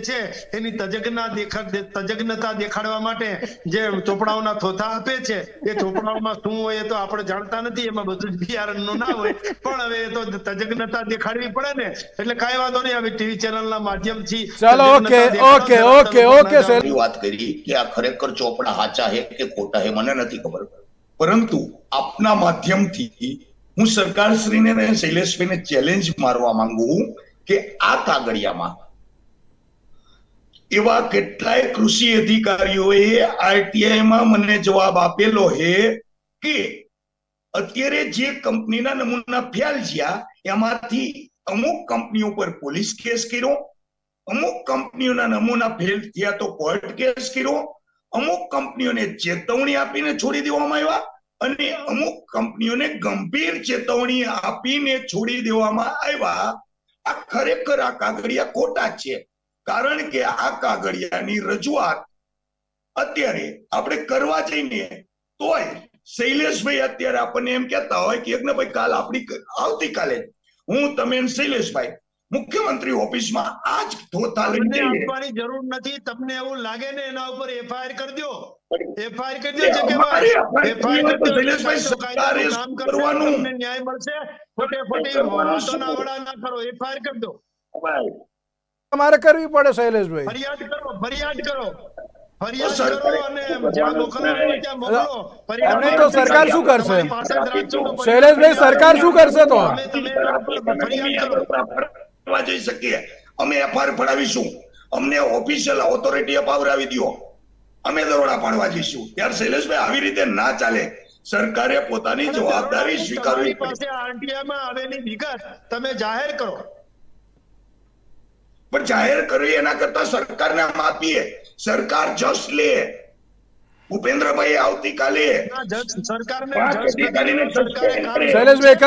છે એની તજજ્ઞતા દેખાડવા માટે જે ચોપડાઓના થોથા આપે છે એ ચોપડાઓમાં શું હોય એ તો આપણે જાણતા નથી, એમાં બધું જ બિયારણનું ના હોય, પણ હવે એ તો તજજ્ઞતા દેખાડવી પડે ને, એટલે કાંઈ વાંધો નહીં, હવે ટીવી ચેનલના માધ્યમથી ચાલો ઓકે વાત કરી કે આ ખરેખર ચોપડા સાચા હે કે ખોટા હે મને નથી ખબર, પરંતુ આપના માધ્યમથી હું સરકારશ્રીને અને શૈલેષભાઈને ચેલેન્જ મારવા માંગુ કે આ કાગળિયામાં એવા કેટલાય કૃષિ અધિકારીઓએ આરટીઆઈમાં મને જવાબ આપેલો હે કે અત્યારે જે કંપનીના નમૂના ફેલ થયા એમાંથી અમુક કંપનીઓ પર પોલીસ કેસ કર્યો, અમુક કંપનીઓના નમૂના ફેલ થયા તો કોર્ટ કેસ કર્યો, અમુક કંપનીઓને ચેતવણી આપીને છોડી દેવામાં આવ્યા અને અમુક કંપનીઓને ગંભીર ચેતવણી આપીને છોડી દેવામાં આવ્યા. આ ખરેખર આ કાગળિયા ખોટા છે, કારણ કે આ કાગળિયાની રજૂઆત અત્યારે આપણે કરવા જઈને તોય શૈલેષભાઈ અત્યારે આપણને એમ કહેતા હોય કે ભાઈ કાલ આવતીકાલે હું તમે શૈલેષભાઈ મુખ્યમંત્રી ઓફિસમાં આજ ધોતા લઈને આપવાની જરૂર નથી. તમને એવું લાગે ને એના ઉપર એફઆઈઆર કરી દો, એફઆઈઆર કરી દો જગ્યાએ એફઆઈઆર કરી દો. શૈલેષભાઈ સરકારે કરવાનું ન્યાય મળશે. ખોટી વાતોના વડા ના કરો, એફઆઈઆર કરી દો. તમારે કરવી પડે શૈલેષભાઈ, ફરિયાદ કરો, ફરિયાદ કરો, ફરિયાદ કરો અને જ્યાં મોકલવાનું હોય ત્યાં મોકલો. અને તો સરકાર શું કરશે શૈલેષભાઈ, સરકાર શું કરશે? તો જઈ શકીએ અમે એફઆઈઆર પડાવીશું, અમને ઓફિશિયલ ઓથોરિટી અપાવરાવી દો, અમે દરોડા પાડવા જઈશું. ત્યારે શૈલેષભાઈ આવી રીતે ના ચાલે, સરકારે પોતાની જવાબદારી સ્વીકારવી પડશે. આરટીઆઈમાં આવેલી વિગત તમે જાહેર કરો, પણ જાહેર કરવી એના કરતા સરકારને આપીએ, સરકાર જજ લે. ભૂપેન્દ્રભાઈ આવતીકાલે સરકારને શૈલેષભાઈ